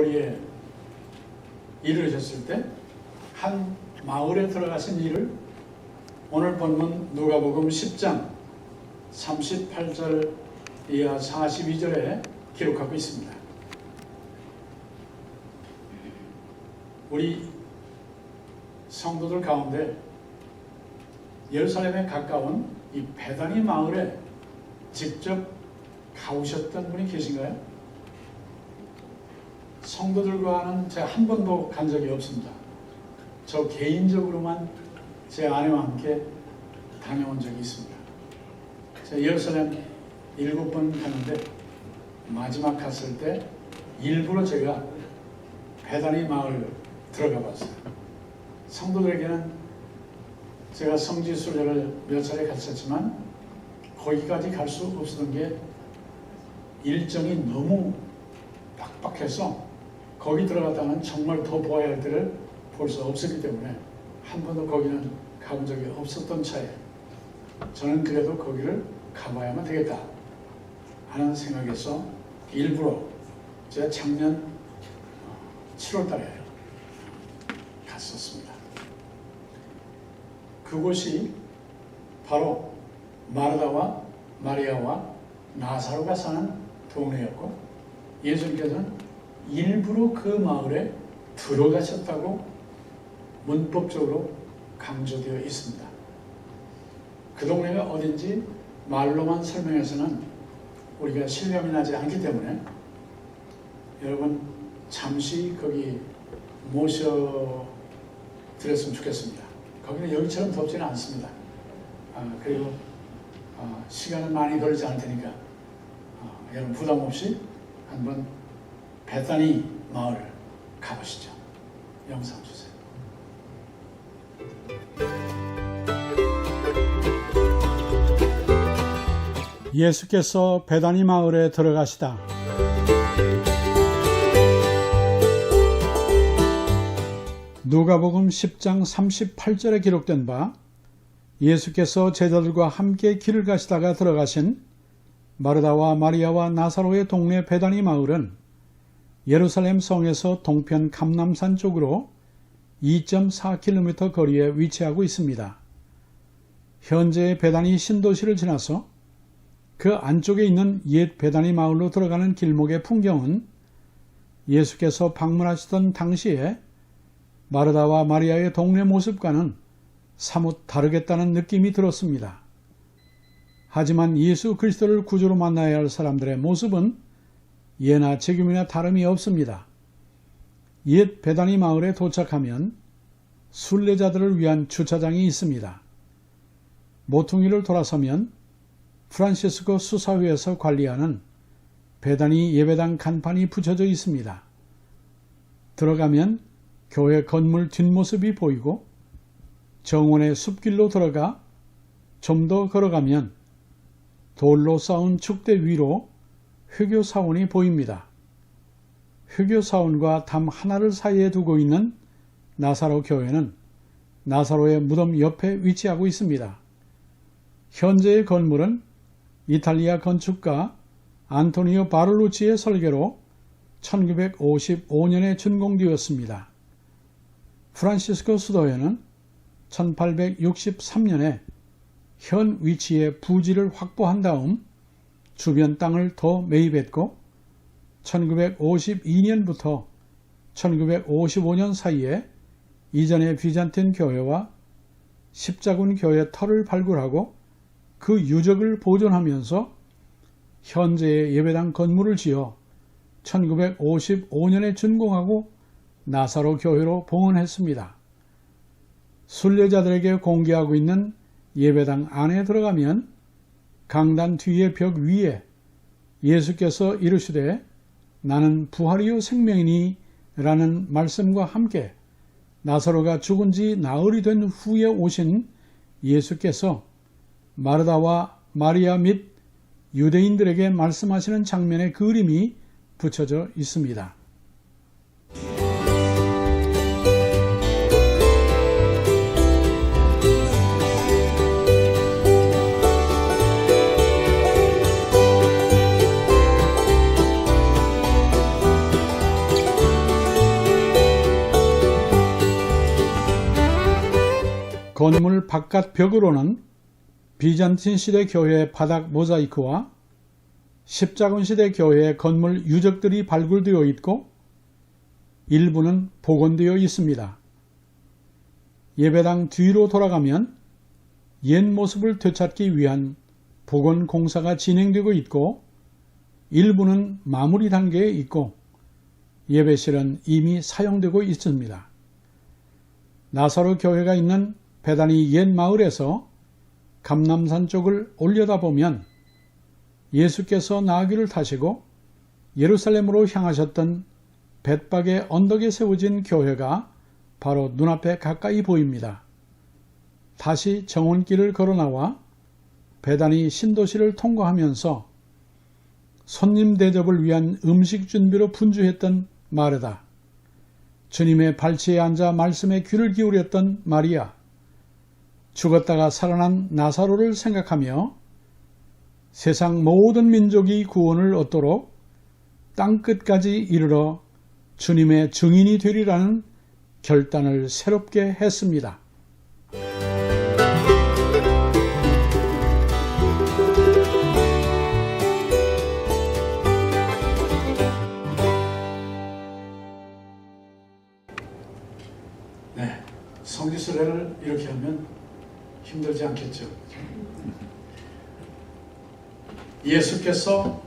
거리에 이르셨을 때 한 마을에 들어가신 일을 오늘 본문 누가복음 10장 38절 이하 42절에 기록하고 있습니다. 우리 성도들 가운데 예루살렘에 가까운 이 베다니 마을에 직접 가오셨던 분이 계신가요? 성도들과는 제가 한 번도 간 적이 없습니다. 저 개인적으로만 제 아내와 함께 다녀온 적이 있습니다. 제가 예루살렘 7번 갔는데 마지막 갔을 때 일부러 제가 베다니 마을 들어가 봤어요. 성도들에게는 제가 성지 순례를 몇 차례 갔었지만 거기까지 갈 수 없었던 게 일정이 너무 빡빡해서 거기 들어갔다면 정말 더 보아야 할 때를 볼 수 없었기 때문에 한 번도 거기는 가본 적이 없었던 차에 저는 그래도 거기를 가봐야만 되겠다 하는 생각에서 일부러 제가 작년 7월 달에 갔었습니다. 그곳이 바로 마르다와 마리아와 나사로가 사는 동네였고 예수님께서는 일부러 그 마을에 들어가셨다고 문법적으로 강조되어 있습니다. 그 동네가 어딘지 말로만 설명해서는 우리가 신뢰이 나지 않기 때문에 여러분 잠시 거기 모셔드렸으면 좋겠습니다. 거기는 여기처럼 덥지는 않습니다. 그리고 시간은 많이 걸리지 않을 테니까 여러분 부담 없이 한번 베다니 마을 가보시죠. 영상 주세요. 예수께서 베다니 마을에 들어가시다. 누가복음 10장 38절에 기록된 바 예수께서 제자들과 함께 길을 가시다가 들어가신 마르다와 마리아와 나사로의 동네 베다니 마을은 예루살렘 성에서 동편 감람산 쪽으로 2.4km 거리에 위치하고 있습니다. 현재의 베다니 신도시를 지나서 그 안쪽에 있는 옛 베다니 마을로 들어가는 길목의 풍경은 예수께서 방문하시던 당시에 마르다와 마리아의 동네 모습과는 사뭇 다르겠다는 느낌이 들었습니다. 하지만 예수 그리스도를 구주로 만나야 할 사람들의 모습은 예나 지금이나 다름이 없습니다. 옛 베다니 마을에 도착하면 순례자들을 위한 주차장이 있습니다. 모퉁이를 돌아서면 프란시스코 수사회에서 관리하는 베다니 예배당 간판이 붙여져 있습니다. 들어가면 교회 건물 뒷모습이 보이고 정원의 숲길로 들어가 좀 더 걸어가면 돌로 쌓은 축대 위로 회교사원이 보입니다. 회교사원과 담 하나를 사이에 두고 있는 나사로 교회는 나사로의 무덤 옆에 위치하고 있습니다. 현재의 건물은 이탈리아 건축가 안토니오 바를루치의 설계로 1955년에 준공되었습니다. 프란시스코 수도회는 1863년에 현 위치의 부지를 확보한 다음 주변 땅을 더 매입했고 1952년부터 1955년 사이에 이전의 비잔틴 교회와 십자군 교회 터를 발굴하고 그 유적을 보존하면서 현재의 예배당 건물을 지어 1955년에 준공하고 나사로 교회로 봉헌했습니다. 순례자들에게 공개하고 있는 예배당 안에 들어가면 강단 뒤의 벽 위에 예수께서 이르시되 나는 부활이요 생명이니 라는 말씀과 함께 나사로가 죽은 지 나흘이 된 후에 오신 예수께서 마르다와 마리아 및 유대인들에게 말씀하시는 장면의 그림이 붙여져 있습니다. 건물 바깥 벽으로는 비잔틴 시대 교회의 바닥 모자이크와 십자군 시대 교회의 건물 유적들이 발굴되어 있고 일부는 복원되어 있습니다. 예배당 뒤로 돌아가면 옛 모습을 되찾기 위한 복원 공사가 진행되고 있고 일부는 마무리 단계에 있고 예배실은 이미 사용되고 있습니다. 나사로 교회가 있는 베다니 옛 마을에서 감람산 쪽을 올려다보면 예수께서 나귀를 타시고 예루살렘으로 향하셨던 벳박의 언덕에 세워진 교회가 바로 눈앞에 가까이 보입니다. 다시 정원길을 걸어나와 베다니 신도시를 통과하면서 손님 대접을 위한 음식 준비로 분주했던 마르다, 주님의 발치에 앉아 말씀에 귀를 기울였던 마리아, 죽었다가 살아난 나사로를 생각하며 세상 모든 민족이 구원을 얻도록 땅끝까지 이르러 주님의 증인이 되리라는 결단을 새롭게 했습니다. 네, 성지순례를 이렇게 하면 힘들지 않겠죠. 예수께서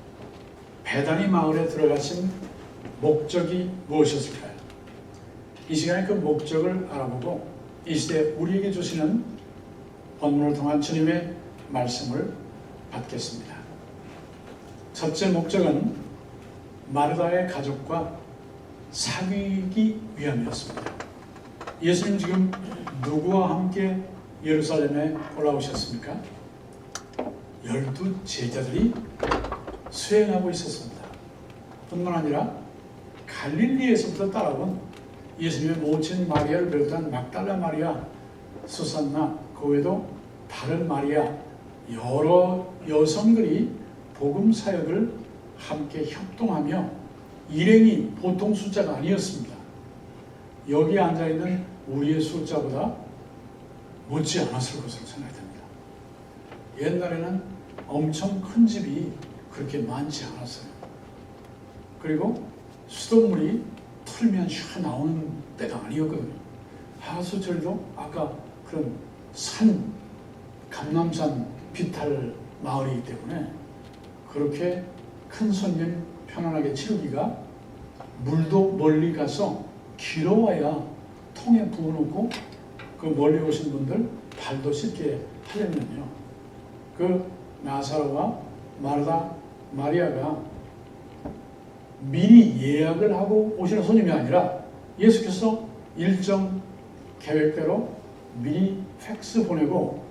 베다니 마을에 들어가신 목적이 무엇이었을까요? 이 시간에 그 목적을 알아보고 이 시대 우리에게 주시는 본문을 통한 주님의 말씀을 받겠습니다. 첫째 목적은 마르다의 가족과 사귀기 위함이었습니다. 예수님 지금 누구와 함께 예루살렘에 올라오셨습니까? 12 제자들이 수행하고 있었습니다. 뿐만 아니라 갈릴리에서부터 따라온 예수님의 모친 마리아를 비롯한 막달라 마리아, 수산나, 그 외에도 다른 마리아, 여러 여성들이 복음 사역을 함께 협동하며 일행이 보통 숫자가 아니었습니다. 여기 앉아있는 우리의 숫자보다 못지 않았을 것으로 생각됩니다. 옛날에는 엄청 큰 집이 그렇게 많지 않았어요. 그리고 수돗물이 틀면 샤 나오는 때가 아니었거든요. 하수철도 아까 그런 산, 감람산 비탈 마을이기 때문에 그렇게 큰 손님 편안하게 치르기가 물도 멀리 가서 길어와야 통에 부어놓고 그 멀리 오신 분들 발도 씻게 하려면요. 그 나사로와 마르다, 마리아가 미리 예약을 하고 오시는 손님이 아니라 예수께서 일정 계획대로 미리 팩스 보내고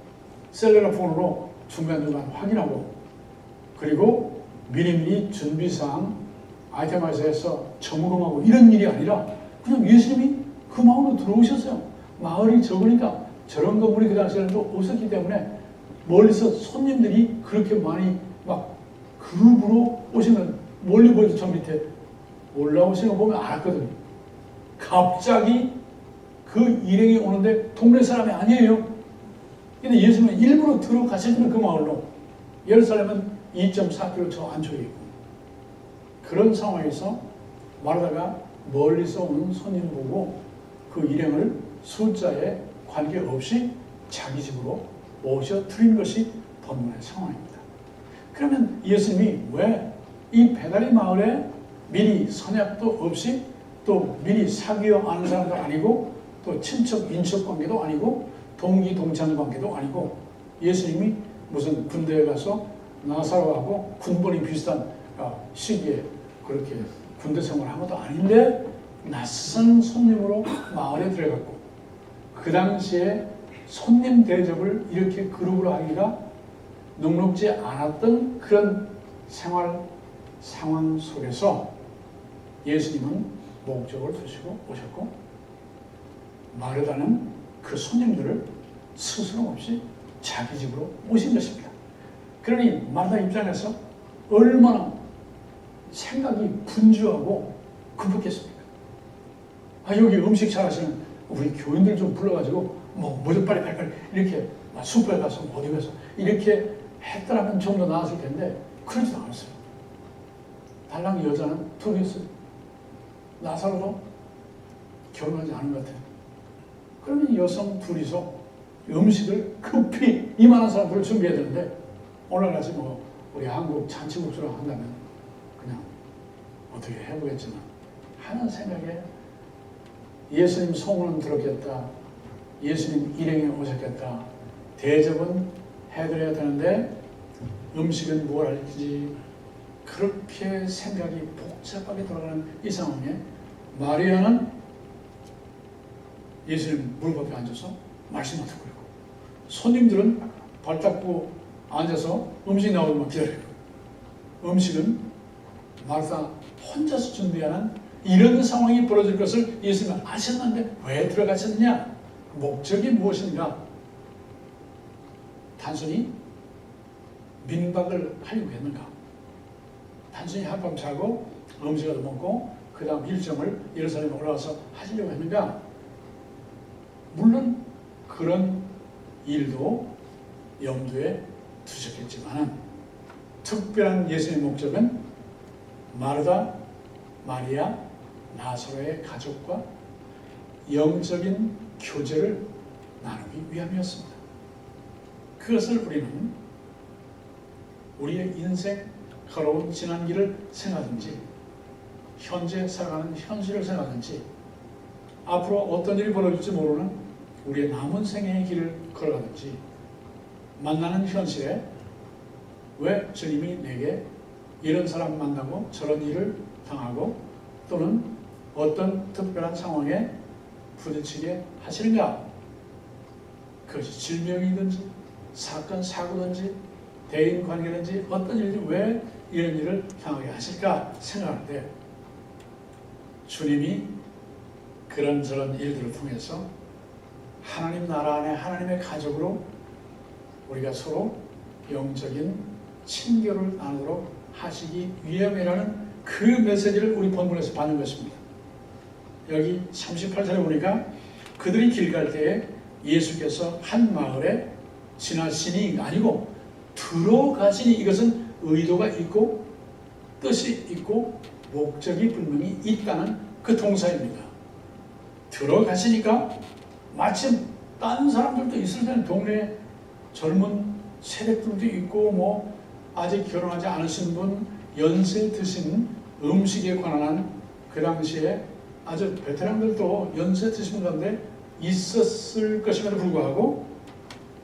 셀레라폰으로 중간중간 확인하고 그리고 미리미리 준비사항 아이템화해서 점검하고 이런 일이 아니라 그냥 예수님이 그 마을로 들어오셨어요. 마을이 적으니까 저런 건물이 그 당시에는 또 없었기 때문에 멀리서 손님들이 그렇게 많이 막 그룹으로 오시는 멀리 보여도 저 밑에 올라오시는 거 보면 알았거든요. 갑자기 그 일행이 오는데 동네 사람이 아니에요. 근데 예수님은 일부러 들어가시는 그 마을로 예루살렘은 2.4km 저 안쪽에 있고 그런 상황에서 마르다가 멀리서 오는 손님 보고 그 일행을 숫자에 관계없이 자기 집으로 모셔 드린 것이 본문의 상황입니다. 그러면 예수님이 왜 이 베다니 마을에 미리 선약도 없이 또 미리 사귀어 아는 사람도 아니고 또 친척 인척 관계도 아니고 동기 동창 관계도 아니고 예수님이 무슨 군대에 가서 나사로하고 군번이 비슷한 시기에 그렇게 군대 생활을 한 것도 아닌데 낯선 손님으로 마을에 들어갔고 그 당시에 손님 대접을 이렇게 그룹으로 하기가 녹록지 않았던 그런 생활 상황 속에서 예수님은 목적을 두시고 오셨고 마르다는 그 손님들을 스스럼 없이 자기 집으로 모신 것입니다. 그러니 마르다 입장에서 얼마나 생각이 분주하고 급했겠습니까? 여기 음식 잘하시는 우리 교인들 좀 불러가지고 뭐 무릎발이 발발 이렇게 숲에 가서 어디 가서 이렇게 했더라면 좀 더 나았을 텐데 그러지도 않았어요. 달랑 여자는 둘이었어요. 나사로도 결혼하지 않은 것 같아요. 그러면 여성 둘이서 음식을 급히 이만한 사람들을 준비해야 되는데 오늘같이 뭐 우리 한국 잔치국수를 한다면 그냥 어떻게 해보겠지만 하는 생각에 예수님 소문은 들었겠다. 예수님 일행에 오셨겠다. 대접은 해드려야 되는데 음식은 뭘 할지 그렇게 생각이 복잡하게 돌아가는 이 상황에 마리아는 예수님 무릎 앞에 앉아서 말씀을 듣고 있고 손님들은 발 닦고 앉아서 음식 나오기만 기다리고 음식은 마르타 혼자서 준비하는 이런 상황이 벌어질 것을 예수님은 아셨는데 왜 들어가셨느냐? 목적이 무엇인가? 단순히 민박을 하려고 했는가? 단순히 한밤 자고 음식을 먹고 그 다음 일정을 예루살렘에 올라와서 하시려고 했는가? 물론 그런 일도 염두에 두셨겠지만 특별한 예수님의 목적은 마르다, 마리아, 나사로의 가족과 영적인 교제를 나누기 위함이었습니다. 그것을 우리는 우리의 인생 걸어온 지난 길을 생각하든지 현재 살아가는 현실을 생각하든지 앞으로 어떤 일이 벌어질지 모르는 우리의 남은 생애의 길을 걸어가든지 만나는 현실에 왜 주님이 내게 이런 사람 만나고 저런 일을 당하고 또는 어떤 특별한 상황에 부딪히게 하시는가? 그것이 질병이든지 사건, 사고든지 대인관계든지 어떤 일이 왜 이런 일을 당하게 하실까 생각할 때 주님이 그런저런 일들을 통해서 하나님 나라 안에 하나님의 가족으로 우리가 서로 영적인 친교를 나누도록 하시기 위함이라는 그 메시지를 우리 본문에서 받는 것입니다. 여기 38절에 보니까 그들이 길 갈 때에 예수께서 한 마을에 지나시니 아니고 들어가시니 이것은 의도가 있고 뜻이 있고 목적이 분명히 있다는 그 동사입니다. 들어가시니까 마침 다른 사람들도 있을 때는 동네에 젊은 세력들도 있고 뭐 아직 결혼하지 않으신 분 연세 드신 음식에 관한 그 당시에 아주 베테랑들도 연세 드신 가운데 있었을 것임에도 불구하고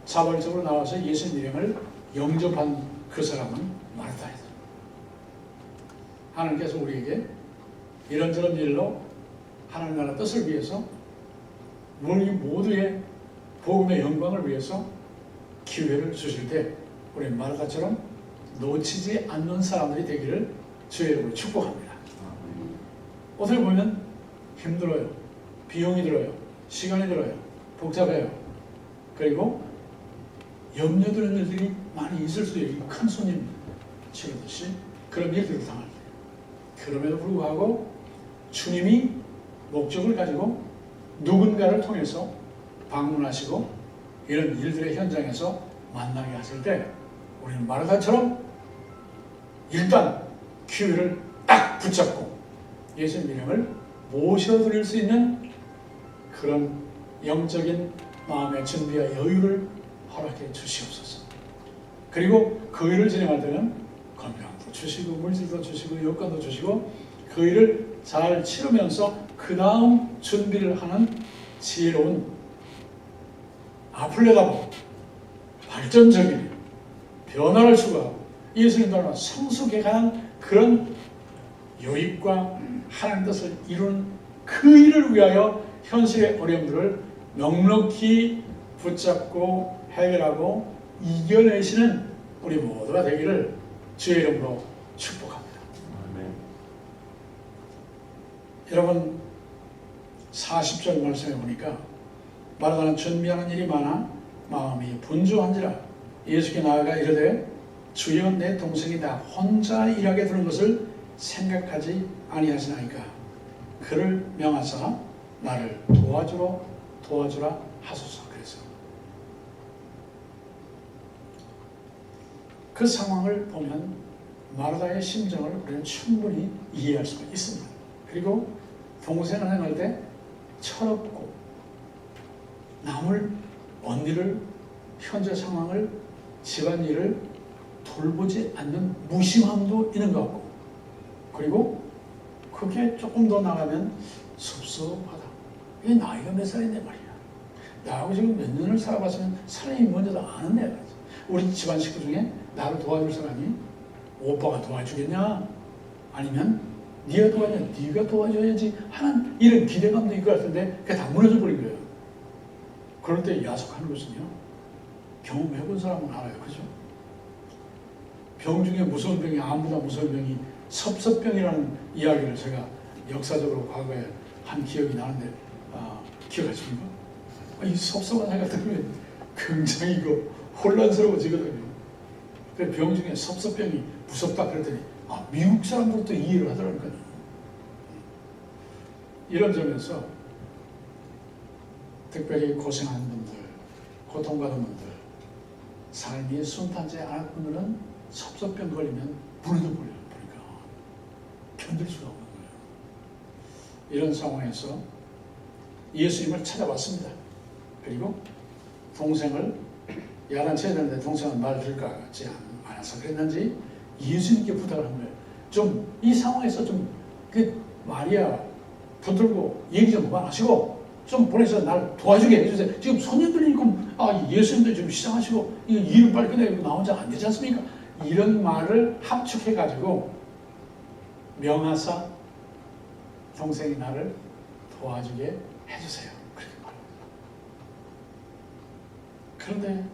자발적으로 나와서 예수님 이름을 영접한 그 사람은 마르다이다. 하나님께서 우리에게 이런저런 일로 하나님 나라 뜻을 위해서 우리 모두의 복음의 영광을 위해서 기회를 주실 때 우리 마르다처럼 놓치지 않는 사람들이 되기를 주의 이름으로 축복합니다. 어떻게 보면 힘들어요. 비용이 들어요. 시간이 들어요. 복잡해요. 그리고 염려되는 일들이 많이 있을 수도 있고 큰 손님 치르듯이 그런 일들을 당할 때 그럼에도 불구하고 주님이 목적을 가지고 누군가를 통해서 방문하시고 이런 일들의 현장에서 만나게 하실 때 우리는 마르다처럼 일단 기회를 딱 붙잡고 예수님 이름을 모셔드릴 수 있는 그런 영적인 마음의 준비와 여유를 허락해 주시옵소서. 그리고 그 일을 진행할 때는 건강도 주시고 물질도 주시고 여건도 주시고 그 일을 잘 치르면서 그 다음 준비를 하는 지혜로운 앞을 내다보고 발전적인 변화를 추구하고 예수님 닮아 성숙해 가는 그런 요입과 하나님 뜻을 이루는 그 일을 위하여 현실의 어려움들을 넉넉히 붙잡고 해결하고 이겨내시는 우리 모두가 되기를 주의 이름으로 축복합니다. 아멘. 여러분 40절 말씀해 보니까 마르다는 준비하는 일이 많아 마음이 분주한지라 예수께 나아가 이르되 주여 내 동생이 다 혼자 일하게 되는 것을 생각하지 아니하시나이까 그를 명하사 나를 도와주라 하소서 그랬습니다. 그 상황을 보면 마르다의 심정을 우리는 충분히 이해할 수가 있습니다. 그리고 동생을 행할 때 철없고 남을 언니를 현재 상황을 집안일을 돌보지 않는 무심함도 있는 것 같고, 그리고 그게 조금 더 나가면 섭섭하다. 이게 나이가 몇 살인데 말이야. 나하고 지금 몇 년을 살아봤으면 사람이 먼저 다 아는데, 우리 집안 식구 중에 나를 도와줄 사람이 오빠가 도와주겠냐? 아니면 네가 도와주냐? 네가 도와줘야지 하는 이런 기대감도 있을 것 같은데 그게 다 무너져 버린 거예요. 그럴 때 야속하는 것은요, 경험해본 사람은 알아요. 그죠? 병 중에 무서운 병이 아무나 무서운 병이 섭섭병이라는 이야기를 제가 역사적으로 과거에 한 기억이 나는데, 기억하십니까? 이 섭섭한 생각 들으면 굉장히 혼란스러워지거든요. 그래서 병 중에 섭섭병이 무섭다 그랬더니 미국 사람들도 이해를 하더라고요. 이런 점에서 특별히 고생하는 분들, 고통받은 분들, 삶이 순탄치 않은 분들은 섭섭병 걸리면 무너져 버려요. 그러니까 견딜 수가 없는 거예요. 이런 상황에서 예수님을 찾아왔습니다. 그리고 동생을 야단쳐야 되는데 동생은 말을 들을 것 같지 않아서 그랬는지 예수님께 부탁을 한 거예요. 좀 이 상황에서 좀 마리아 붙들고 얘기 좀 그만하시고 좀 보내서 날 도와주게 해주세요. 지금 손님들이 예수님도 좀 시작하시고 일을 빨리 끝내고 나 혼자 안 되지 않습니까? 이런 말을 합축해가지고 명하사 동생이 나를 도와주게 해주세요. 그렇게 말합니다. 그런데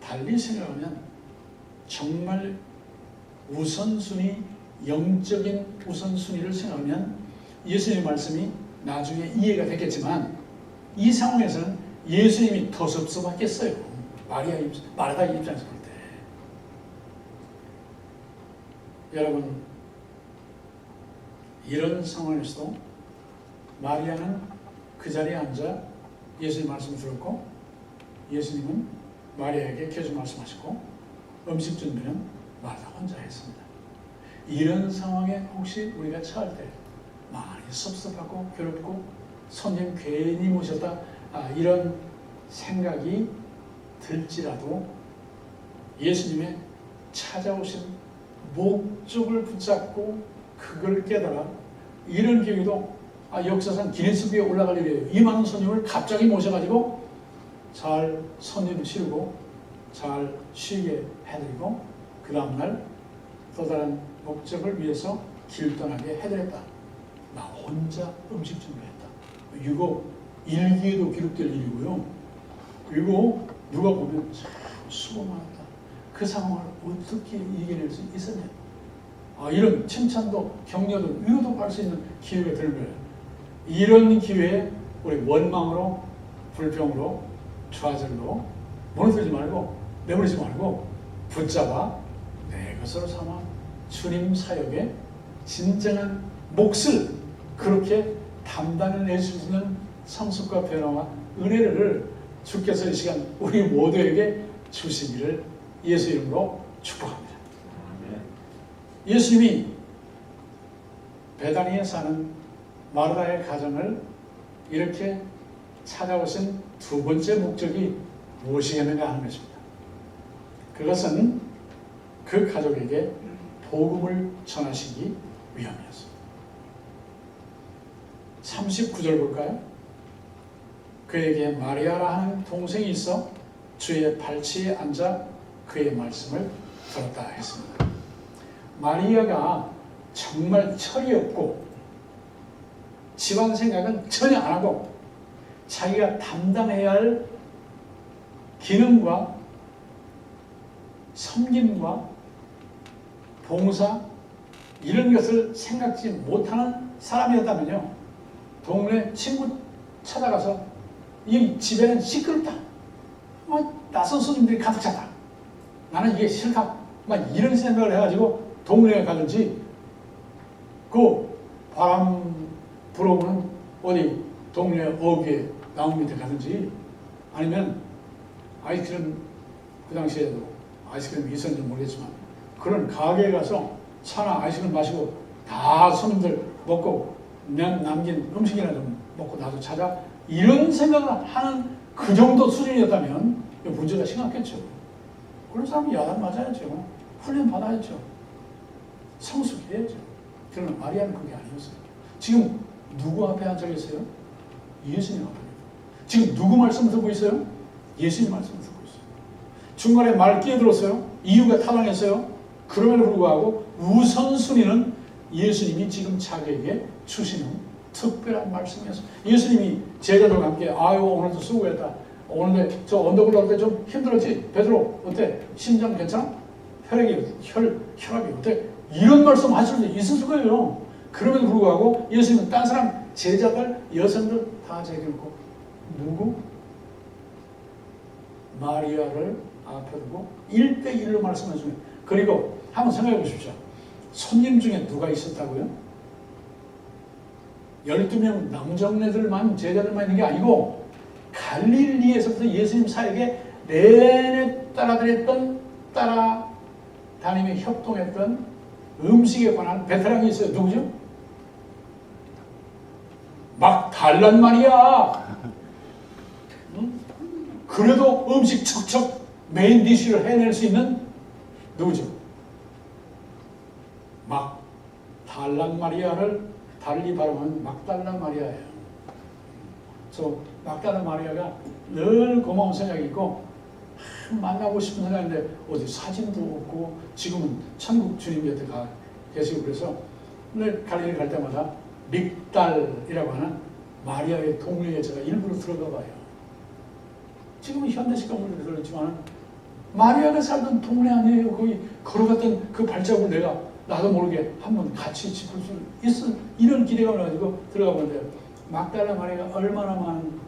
달리 생각하면 정말 우선순위, 영적인 우선순위를 생각하면 예수님의 말씀이 나중에 이해가 되겠지만 이 상황에서는 예수님이 더 섭섭하겠어요. 마르다 입장에서 볼 때. 여러분, 이런 상황에서도 마리아는 그 자리에 앉아 예수님 말씀을 들었고, 예수님은 마리아에게 계속 말씀하시고, 음식 준비는 마르다 혼자 했습니다. 이런 상황에 혹시 우리가 처할 때 많이 섭섭하고 괴롭고 손님 괜히 모셨다 이런 생각이 들지라도 예수님의 찾아오신 목적을 붙잡고 그걸 깨달아 이런 경우도 역사상 기네스북에 올라갈 일이에요. 2만 손님을 갑자기 모셔가지고 잘 손님을 치르고 잘 쉬게 해드리고 그 다음날 또 다른 목적을 위해서 길 떠나게 해드렸다. 나 혼자 음식 준비했다. 이거 일기에도 기록될 일이고요. 그리고 누가 보면 참 수고 많았다. 그 상황을 어떻게 이겨낼 수 있었냐. 이런 칭찬도 격려도 위로도 받을 수 있는 기회가 되는 거예요. 이런 기회에 우리 원망으로 불평으로 좌절로 무너뜨리지 말고 내버리지 말고 붙잡아 내 것으로 삼아 주님 사역의 진정한 몫을 그렇게 담당해낼 수 있는 성숙과 변화와 은혜를 주께서 이 시간 우리 모두에게 주시기를 예수 이름으로 축복합니다. 예수님이 베다니에 사는 마르다의 가정을 이렇게 찾아오신 두 번째 목적이 무엇이겠는가 하는 것입니다. 그것은 그 가족에게 복음을 전하시기 위함이었습니다. 39절 볼까요? 그에게 마리아라 하는 동생이 있어 주의 발치에 앉아 그의 말씀을 들었다 했습니다. 마리아가 정말 철이 없고 집안 생각은 전혀 안 하고 자기가 담당해야 할 기능과 섬김과 봉사 이런 것을 생각지 못하는 사람이었다면요, 동네 친구 찾아가서 이 집에는 시끄럽다, 낯선 손님들이 가득 찼다, 나는 이게 싫다, 이런 생각을 해가지고 동네에 가든지 그 바람 불어오는 어디 동네 어귀에 나무 밑에 가든지 아니면 아이들은 그 당시에도 아이스크림 있었는지 모르겠지만 그런 가게에 가서 차나 아이스크림 마시고 다 손님들 먹고 남긴 음식이나 좀 먹고 나도 찾아 이런 생각을 하는 그 정도 수준이었다면 문제가 심각했죠. 그런 사람이 야단 맞아야죠. 훈련 받아야죠. 성숙해야죠. 그러나 마리아는 그게 아니었어요. 지금 누구 앞에 앉아 계세요? 예수님 앞에. 지금 누구 말씀 듣고 있어요? 예수님 말씀 듣고 있어요. 중간에 말 끼어들었어요. 이유가 타당했어요. 그럼에도 불구하고 우선순위는 예수님이 지금 자기에게 주시는 특별한 말씀이었어요. 예수님이 제자들과 함께 아유 오늘도 수고했다. 오늘 저 언덕 올라올 때 좀 힘들었지? 베드로 어때? 심장 괜찮아? 혈압이 어때? 이런 말씀 하실 수 있을 거예요. 그럼에도 불구하고 예수님은 딴 사람 제자들 여성들 다 제껴놓고 누구? 마리아를 앞에 두고 1대1로 말씀하시면 그리고 한번 생각해 보십시오. 손님 중에 누가 있었다고요? 12명 남정네들만 제자들만 있는 게 아니고 갈릴리에서부터 예수님 사역에 내내 따라다녔던 따라다니며 협동했던 음식에 관한 베테랑이 있어요. 누구죠? 막달란 말이야. 응? 그래도 음식 척척 메인 디쉬를 해낼 수 있는 누구죠? 막달란 마리아를 달리 발음하면 막달란 마리아예요. 저 막달란 마리아가 늘 고마운 생각이 있고 만나고 싶은 생각인데 어디 사진도 없고 지금은 천국 주님 곁에 가 계시고 그래서 늘 갈릴리 갈 때마다 믹달이라고 하는 마리아의 동네에 제가 일부러 들어가 봐요. 지금은 현대식 건물들이 들었지만 마리아가 살던 동네 아니에요. 거기 걸어갔던 그 발자국을 내가 나도 모르게 한번 같이 짚을 수 있어. 이런 기대감을 가지고 들어가 보는데 막달라 마리아가 얼마나 많은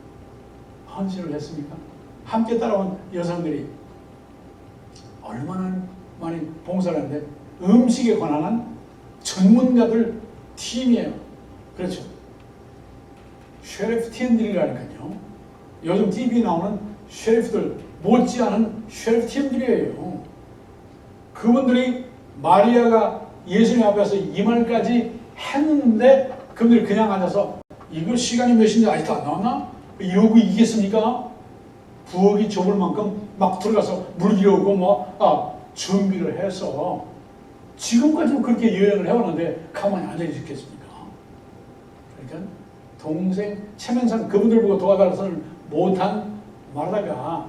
헌신을 했습니까? 함께 따라온 여성들이 얼마나 많이 봉사를 했는데 음식에 관한 전문가들 팀이에요. 그렇죠. 셰프 팀들이라니까요. 요즘 TV에 나오는 셰프들 못지않은 셰프 팀들이에요. 그분들이 마리아가 예수님 앞에서 이 말까지 했는데 그분들이 그냥 앉아서 이거 시간이 몇인지 아직도 안 나왔나? 이러고 이겠습니까? 부엌이 좁을 만큼 막 들어가서 물 길어오고 준비를 해서 지금까지도 그렇게 여행을 해왔는데 가만히 앉아 있겠습니까? 그러니까 동생 체면상 그분들 보고 도와달라서는 못한 말하다가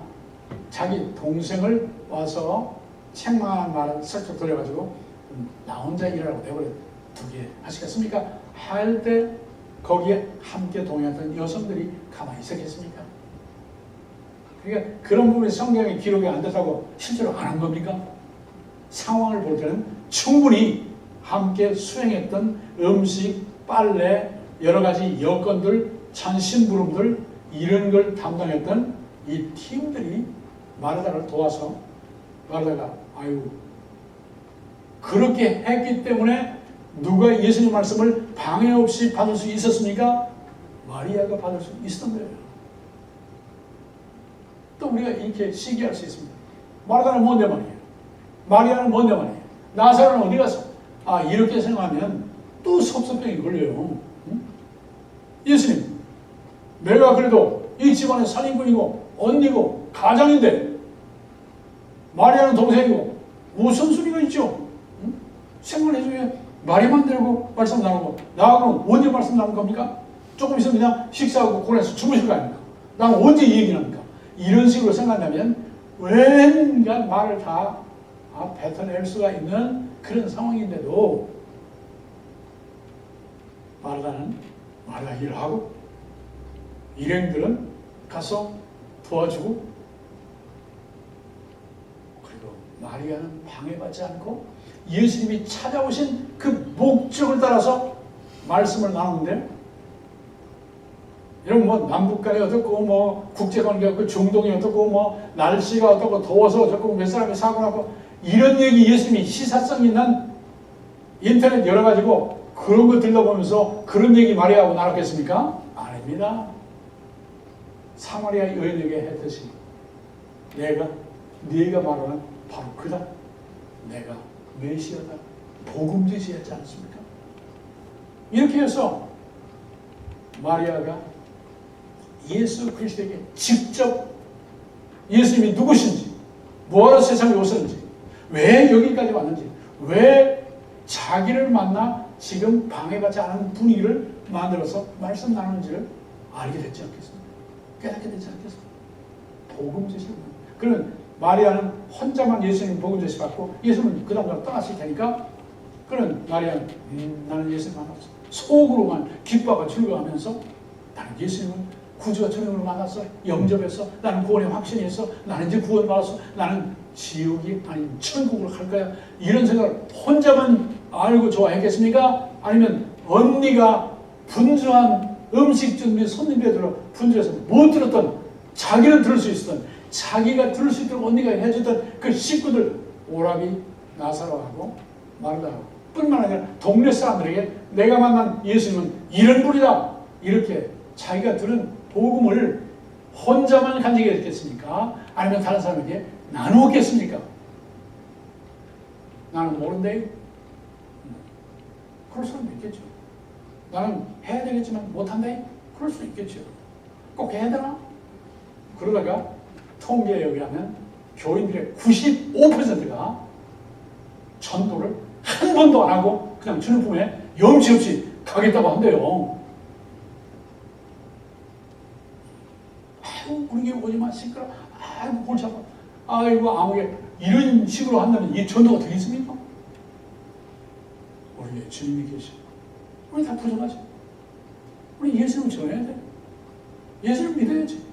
자기 동생을 와서 책망한 말을 슬쩍 돌려가지고 나 혼자 일하라고 내버려 두게 하시겠습니까? 할 때 거기에 함께 동행했던 여성들이 가만히 있었겠습니까? 그러니까 그런 부분이 성경에 기록이 안 됐다고 실제로 안 한 겁니까? 상황을 볼 때는 충분히 함께 수행했던 음식, 빨래, 여러 가지 여건들, 찬심부름들 이런 걸 담당했던 이 팀들이 마르다를 도와서 마르다가 아유 그렇게 했기 때문에 누가 예수님 말씀을 방해 없이 받을 수 있었습니까? 마리아가 받을 수 있었던 거예요. 또 우리가 이렇게 시기할 수 있습니다. 마르다는 뭔데 말이에요? 마리아는 뭔데 말이에요? 나사로는 어디 갔어? 이렇게 생각하면 또 섭섭병이 걸려요. 응? 예수님, 내가 그래도 이 집안의 살인꾼이고 언니고 가장인데 마리아는 동생이고 우선순위가 있죠. 응? 생활 중에 말이만 들고 말씀 나누고 나하고는 언제 말씀 나눌 겁니까? 조금 있으면 그냥 식사하고 고래서 주무실 거 아닙니까? 나는 언제 이 얘기를 합니까? 이런 식으로 생각한다면 웬간 말을 다 뱉어낼 수가 있는 그런 상황인데도 마르다 일을 하고 일행들은 가서 도와주고 그리고 마리아는 방해받지 않고 예수님이 찾아오신 그 목적을 따라서 말씀을 나누는데 이런 남북 간이 어떻고 국제관계가 어떻고 중동이 어떻고 날씨가 어떻고 더워서 어떻고 몇 사람이 사고 나고 이런 얘기 예수님이 시사성 있는 인터넷 열어가지고 그런 거 들러보면서 그런 얘기 마리아하고 나눴겠습니까? 아닙니다. 사마리아 여인에게 했듯이 네가 말하는 바로 그다. 내가 메시아다. 복음 제시했지 않습니까? 이렇게 해서 마리아가 예수 그리스도에게 직접 예수님이 누구신지, 뭐하러 세상에 오셨는지, 왜 여기까지 왔는지, 왜 자기를 만나 지금 방해받지 않은 분위기를 만들어서 말씀 나누는지를 알게 됐지 않겠습니까? 깨닫게 되지 않겠습니까? 복음 제시를. 그러면 마리아는 혼자만 예수님 복음 제시 받고 예수님은 그 다음날 떠났을 테니까, 그런 마리아는 나는 예수님 만났어. 속으로만 기뻐하고 즐거워하면서 나는 예수님을 구주와 주님을 만났어. 영접했어. 나는 구원의 확신이 있어. 나는 이제 구원받았어. 나는 지옥이 아닌 천국으로 갈 거야. 이런 생각을 혼자만 알고 좋아했겠습니까? 아니면 언니가 분주한 음식 준비 손님들에 들어 분주해서 못 들었던, 자기는 들을 수 있었던, 자기가 들을 수 있도록 언니가 해줬던 그 식구들, 오라비, 나사로하고 마르다하고 뿐만 아니라 동네 사람들에게 내가 만난 예수님은 이런 분이다, 이렇게 자기가 들은 복음을 혼자만 간직해 했겠습니까? 아니면 다른 사람에게 나누었겠습니까? 나는 모른대. 그럴 수는 있겠죠. 나는 해야 되겠지만 못한다. 그럴 수 있겠죠. 꼭 해야 되나? 그러다가 통계에 의하면 교인들의 95%가 전도를 한 번도 안 하고 그냥 주님 품에 염치 없이 가겠다고 한대요. 아이고 우리 교회 오지마 시끄러. 아이고 골치 아파. 아이고 아무게 이런 식으로 한다면 이 전도가 되겠습니까? 우리 주님이 계시고 우리 다 부족하지. 우리 예수님을 전해야 돼. 예수를 믿어야지.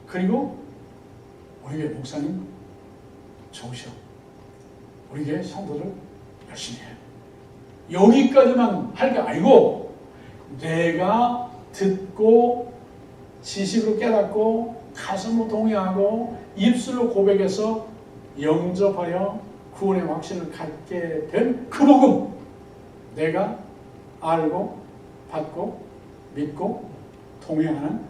그리고 우리 교회 목사님 좋으셔. 우리 교회 성도들 열심히 해. 여기까지만 할 게 아니고 내가 듣고 지식으로 깨닫고 가슴으로 동의하고 입술로 고백해서 영접하여 구원의 확신을 갖게 된 그 복음, 내가 알고 받고 믿고 동행하는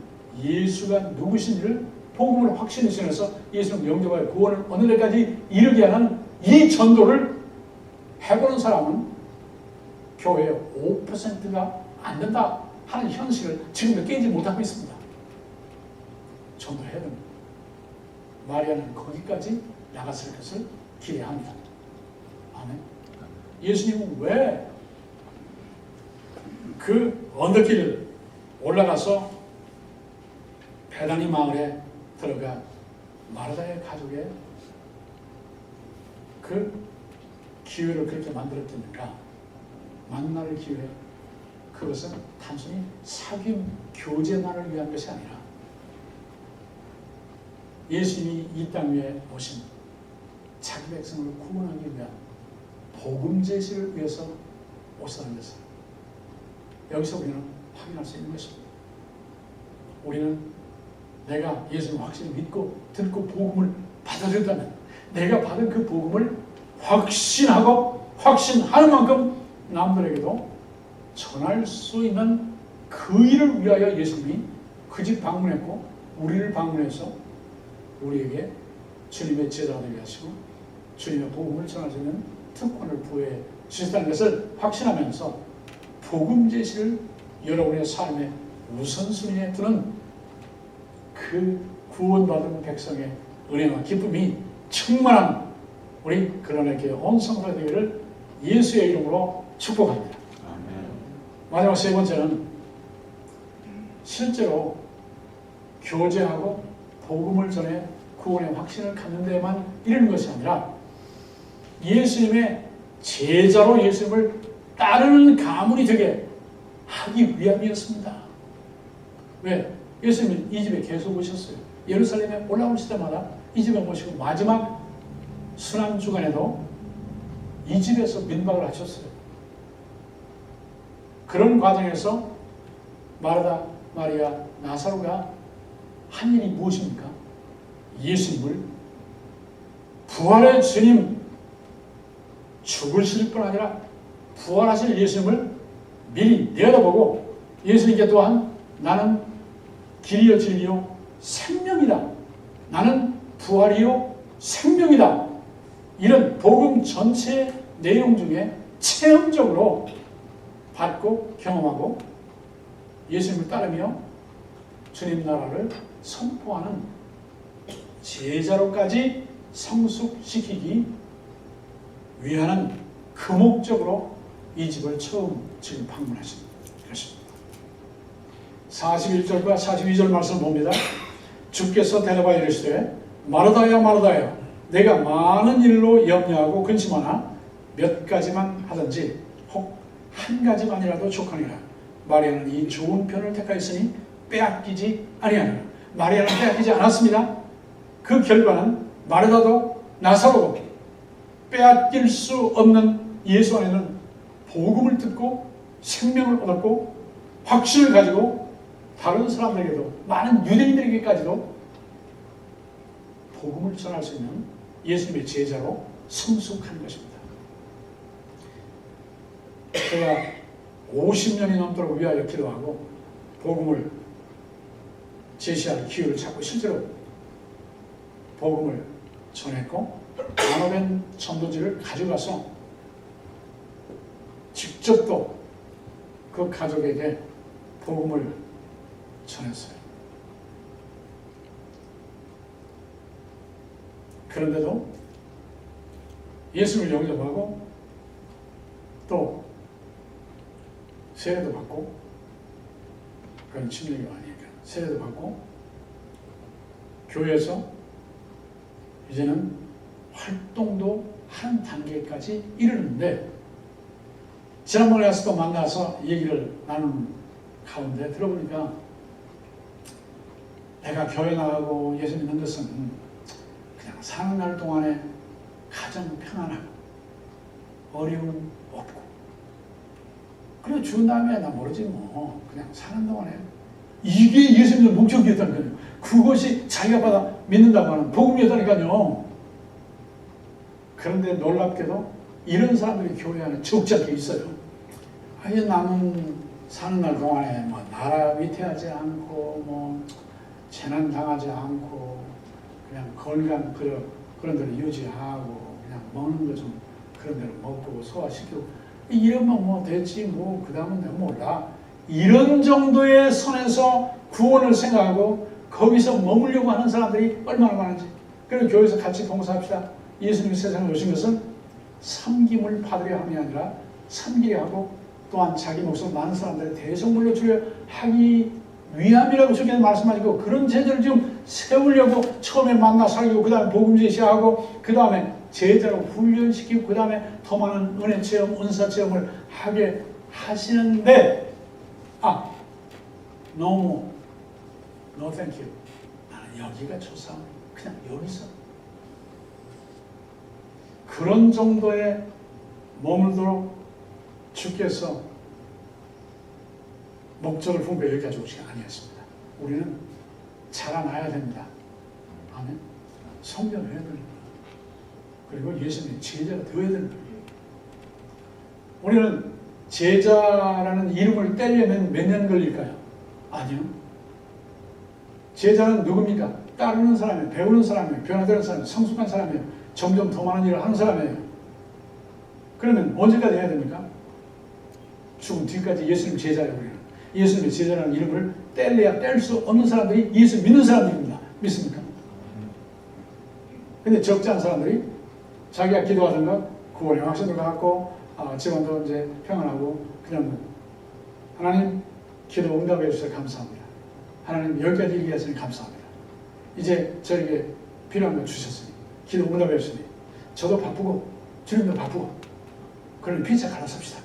예수가 누구신지를 복음으로 확신을 신어서 예수를 영접하여 구원을 어느 데까지 이르게 하는 이 전도를 해보는 사람은 교회의 5%가 안 된다 하는 현실을 지금도 깨지 못하고 있습니다. 전도해야 됩니다. 마리아는 거기까지 나갔을 것을 기대합니다. 아멘. 예수님은 왜 그 언덕길을 올라가서 베다니 마을에 들어가 마르다의 가족의 그 기회를 그렇게 만들었던가? 만날 기회, 그것은 단순히 사귐 교제만을 위한 것이 아니라 예수님이 이 땅 위에 오신 자기 백성을 구원하기 위한 복음 제시를 위해서 오셨다는 것을 여기서 우리는 확인할 수 있는 것입니다. 우리는 내가 예수님 확실히 믿고 듣고 복음을 받아들였다면 내가 받은 그 복음을 확신하고 확신하는 만큼 남들에게도 전할 수 있는 그 일을 위하여 예수님이 그 집 방문했고 우리를 방문해서 우리에게 주님의 제자가 되게 하시고 주님의 복음을 전할 수 있는 특권을 부여해 주셨다는 것을 확신하면서 복음 제시를 여러분의 삶의 우선순위에 두는 그 구원받은 백성의 은혜와 기쁨이 충만한 우리 그런에게 온 성도가 되기를 예수의 이름으로 축복합니다. 아멘. 마지막 세 번째는 실제로 교제하고 복음을 전해 구원의 확신을 갖는 데만 이르는 것이 아니라 예수님의 제자로 예수님을 따르는 가문이 되게 하기 위함이었습니다. 왜? 예수님은 이 집에 계속 오셨어요. 예루살렘에 올라오실 때마다 이 집에 모시고 마지막 순환주간에도 이 집에서 민박을 하셨어요. 그런 과정에서 마르다, 마리아, 나사로가 한 일이 무엇입니까? 예수님을 부활의 주님, 죽으실 뿐 아니라 부활하실 예수님을 미리 내다보고 예수님께 또한 나는 길이요 진리요 생명이다. 나는 부활이요 생명이다. 이런 복음 전체 내용 중에 체험적으로 받고 경험하고 예수님을 따르며 주님 나라를 선포하는 제자로까지 성숙시키기 위한 그 목적으로 이 집을 처음 지금 방문하신 것입니다. 41절과 42절 말씀 봅니다. 주께서 대답하여 이르시되 마르다야 마르다야 내가 많은 일로 염려하고 근심하나 몇 가지만 하든지 혹 한 가지만이라도 족하니라. 마리아는 이 좋은 편을 택하였으니 빼앗기지 아니하니라. 마리아는 빼앗기지 않았습니다. 그 결과는 마르다도 나사로도 빼앗길 수 없는 예수 안에는 복음을 듣고 생명을 얻었고 확신을 가지고 다른 사람들에게도 많은 유대인들에게까지도 복음을 전할 수 있는 예수님의 제자로 성숙한 것입니다. 제가 50년이 넘도록 위하여 기도하고 복음을 제시할 기회를 찾고 실제로 복음을 전했고 단어된 전도지를 가져가서 직접 또 그 가족에게 복음을 전했어요. 그런데도 예수를 영접하고 또 세례도 받고, 그건 침례가 아니니까 세례도 받고 교회에서 이제는 활동도 한 단계까지 이르는데, 지난번에 와서 또 만나서 얘기를 나눈 가운데 들어보니까 내가 교회 나가고 예수 믿는 것은 그냥 사는 날 동안에 가정 평안하고 어려움 없고, 그리고 죽은 다음에 나 모르지 뭐 그냥 사는 동안에 이게 예수 믿는 목적이었다니까요. 그것이 자기가 받아 믿는다고 하는 복음이었다니까요. 그런데 놀랍게도 이런 사람들이 교회 안에 적지 않게 있어요. 아니 나는 사는 날 동안에 뭐 나라 위태하지 않고 뭐 재난 당하지 않고 그냥 건강 그런 대로 유지하고 그냥 먹는 거 좀 그런 대로 먹고 소화시키고 이러면 뭐 됐지 뭐 그 다음은 내가 몰라. 이런 정도의 선에서 구원을 생각하고 거기서 머물려고 하는 사람들이 얼마나 많은지. 그래서 교회에서 같이 봉사합시다. 예수님이 세상에 오신 것은 섬김을 받으려 함이 아니라 섬기려 하고 또한 자기 목숨 많은 사람들의 대성물로 주려 하기 위함이라고 저기는 말씀하시고, 그런 제자를 지금 세우려고 처음에 만나 사귀고 그 다음에 복음 제시하고 그 다음에 제자로 훈련시키고 그 다음에 더 많은 은혜 체험, 은사 체험을 하게 하시는데 no thank you. 나는 여기가 좋사. 그냥 여기서 그런 정도의 머물도록 주께서 목적을 품고 여기까지 오시지 아니었습니다. 우리는 자라나야 됩니다. 아멘. 성전을 해야 됩니다. 그리고 예수님의 제자가 되어야 됩니다. 우리는 제자라는 이름을 떼려면 몇 년 걸릴까요? 아니요. 제자는 누굽니까? 따르는 사람이에요. 배우는 사람이에요. 변화되는 사람이에요. 성숙한 사람이에요. 점점 더 많은 일을 하는 사람이에요. 그러면 언제까지 해야 됩니까? 죽은 뒤까지 예수님 제자예요. 우리는 예수님의 제자라는 이름을 뗄래야 뗄 수 없는 사람들이 예수 믿는 사람들입니다. 믿습니까? 근데 적지 않은 사람들이 자기가 기도하던가 구원의 확신을 갖고 집안도 이제 평안하고 그냥 하나님 기도 응답해 주셔서 감사합니다. 하나님 여기까지 얘기하시니 감사합니다. 이제 저에게 필요한 거 주셨으니 기도 응답해 주시니 저도 바쁘고 주님도 바쁘고 그러니 피자 갈아 삽시다.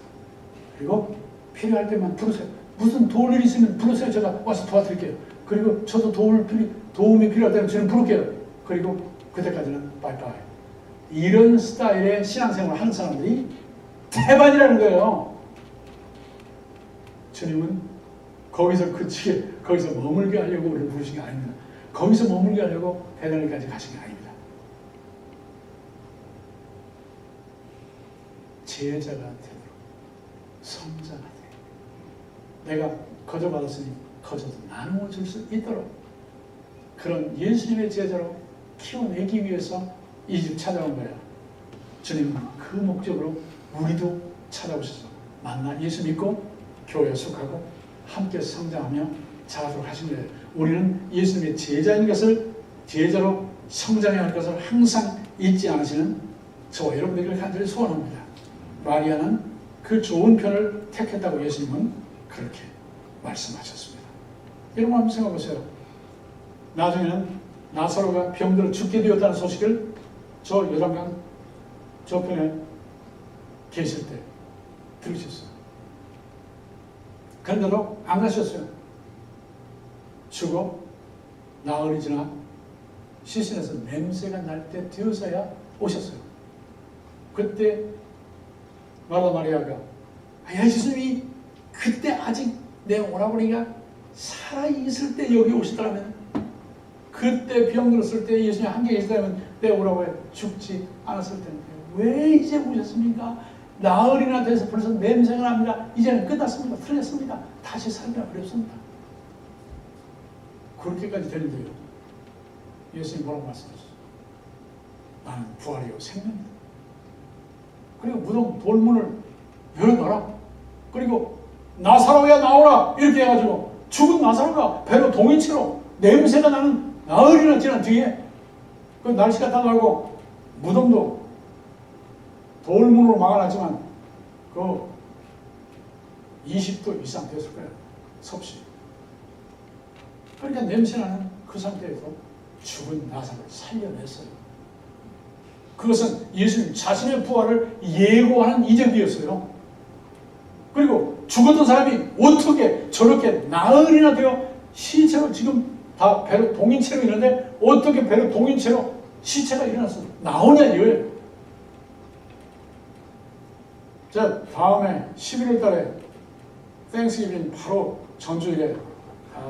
그리고 필요할 때만 부르세요. 무슨 도울 일이 있으면 부르세요. 제가 와서 도와드릴게요. 그리고 저도 도움이 필요할 때는 저는 부를게요. 그리고 그때까지는 빠이빠이. 이런 스타일의 신앙생활을 하는 사람들이 대반이라는 거예요. 주님은 거기서 그치게 거기서 머물게 하려고 우리를 부르신 게 아닙니다. 거기서 머물게 하려고 베들레헴까지 가신 게 아닙니다. 제자가 되도록, 성자가 되도록, 내가 거저받았으니 거저도 나누어 줄 수 있도록 그런 예수님의 제자로 키워내기 위해서 이 집 찾아온 거야. 주님은 그 목적으로 우리도 찾아오셔서 만나 예수 믿고 교회에 속하고 함께 성장하며 자라도록 하신 거예요. 우리는 예수님의 제자인 것을, 제자로 성장해야 할 것을 항상 잊지 않으시는 저와 여러분들을 간절히 소원합니다. 마리아는 그 좋은 편을 택했다고 예수님은 그렇게 말씀하셨습니다. 여러분 한번 생각해 보세요. 나중에는 나사로가 병들어 죽게 되었다는 소식을 저 요단강 저편에 계실 때 들으셨어요. 그런데도 안 가셨어요. 죽어 나흘이 지나 시신에서 냄새가 날 때 되어서야 오셨어요. 그때 마르다 마리아가 예수님이 그때 아직 내 오라버니가 살아있을 때 여기 오시더라면, 그때 병들었을 때 예수님 함께 계시다면 내 오라버니 죽지 않았을 텐데 왜 이제 오셨습니까? 나흘이나 돼서 벌써 냄새가 납니다. 이제는 끝났습니다. 틀렸습니다. 다시 살기가 어렵습니다. 그렇게까지 되는데요. 예수님 뭐라고 말씀하셨어요? 나는 부활이요 생명이다. 그리고 무덤 돌문을 열어놔라. 그리고 나사로야 나오라 이렇게 해가지고 죽은 나사로가 배로 동인채로 냄새가 나는 나흘이나 지난 뒤에 그 날씨가 따가고 무덤도 돌문으로 막아놨지만 그 20도 이상 됐을 거예요. 섭씨. 그러니까 냄새나는 그 상태에서 죽은 나사로를 살려냈어요. 그것은 예수님 자신의 부활을 예고하는 이적이었어요. 그리고 죽었던 사람이 어떻게 저렇게 나흘이나 되어 시체로 지금 다 배로 동인채로 있는데 어떻게 배로 동인채로 시체가 일어나서 나오냐 이거예요. 자, 다음에 11월 달에 땡스기빙 바로 전주일에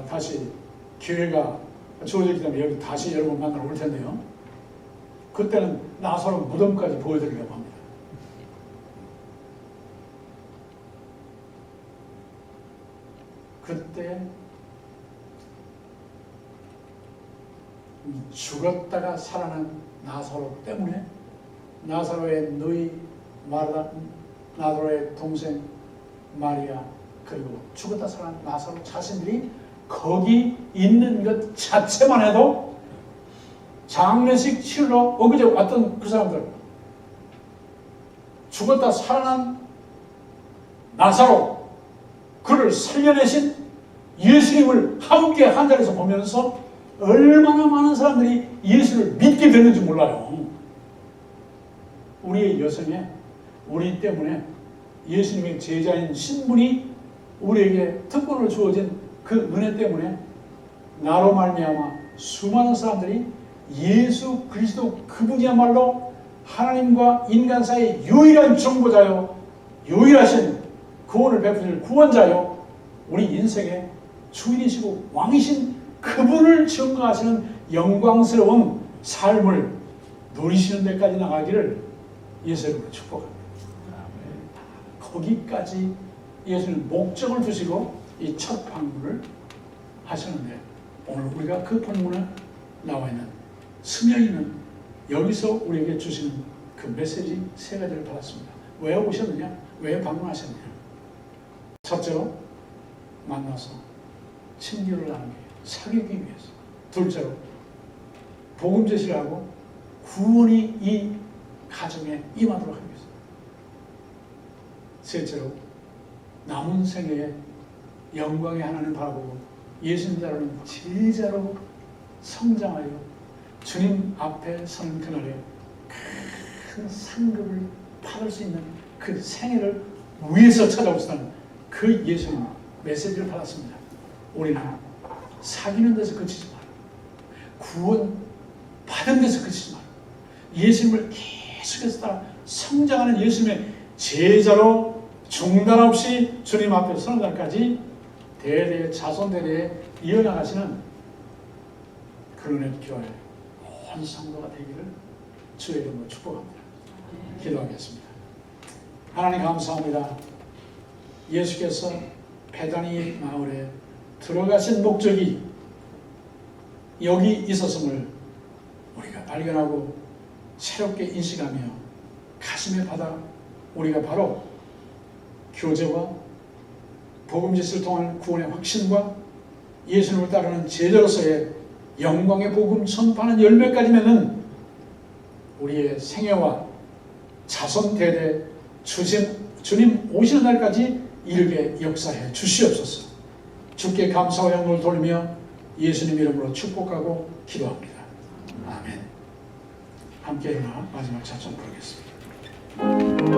다시 기회가 주어졌기 때문에 여기 다시 여러분 만나러 올 텐데요. 그때는 나사로 무덤까지 보여드리려고 합니다. 그때 죽었다가 살아난 나사로 때문에 나사로의 너희 마르다, 나사로의 동생 마리아, 그리고 죽었다 살아난 나사로 자신들이 거기 있는 것 자체만 해도 장례식 치르러 엊그제 왔던 그 사람들, 죽었다 살아난 나사로, 그를 살려내신 예수님을 함께 한 자리에서 보면서 얼마나 많은 사람들이 예수를 믿게 됐는지 몰라요. 우리의 여성에 우리 때문에 예수님의 제자인 신분이 우리에게 특권을 주어진 그 은혜 때문에 나로 말미암아 수많은 사람들이 예수 그리스도 그분이야말로 하나님과 인간 사이의 유일한 정보자요, 유일하신 구원을 베푸실 구원자요, 우리 인생의 주인이시고 왕이신 그분을 증거하시는 영광스러운 삶을 누리시는 데까지 나가기를 예수님으로 축복합니다. 거기까지 예수님 목적을 두시고 이 첫 방문을 하셨는데, 오늘 우리가 그 본문에 나와 있는 스며 있는 여기서 우리에게 주시는 그 메시지 세 가지를 받았습니다. 왜 오셨느냐? 왜 방문하셨느냐? 첫째로 만나서 친교를 나누기 위해, 사귀기 위해서. 둘째로 복음 제시를 하고 구원이 이 가정에 임하도록 하기 위해서. 셋째로 남은 생애에 영광의 하나님을 바라보고 예수님 따르는 제자로 성장하여 주님 앞에 서는 그날에 큰 상급을 받을 수 있는 그 생애를 위해서 찾아오시다는 그 예수님 메시지를 받았습니다. 우리는 사귀는 데서 그치지 말고 구원 받은 데서 그치지 말고 예수님을 계속해서 따라 성장하는 예수님의 제자로 중단 없이 주님 앞에 서는 날까지 대대 자손대대에 이어나가시는 그런 교회 온 성도가 되기를 주의 이름으로 축복합니다. 기도하겠습니다. 하나님 감사합니다. 예수께서 베다니 마을에 들어가신 목적이 여기 있었음을 우리가 발견하고 새롭게 인식하며 가슴에 받아 우리가 바로 교제와 복음 제시를 통한 구원의 확신과 예수님을 따르는 제자로서의 영광의 복음 선포하는 열매까지 맺는 우리의 생애와 자손 대대 주님 오시는 날까지 이르게 역사해 주시옵소서. 주께 감사와 영광을 돌리며 예수님 이름으로 축복하고 기도합니다. 아멘. 함께 일어나 마지막 찬송 부르겠습니다.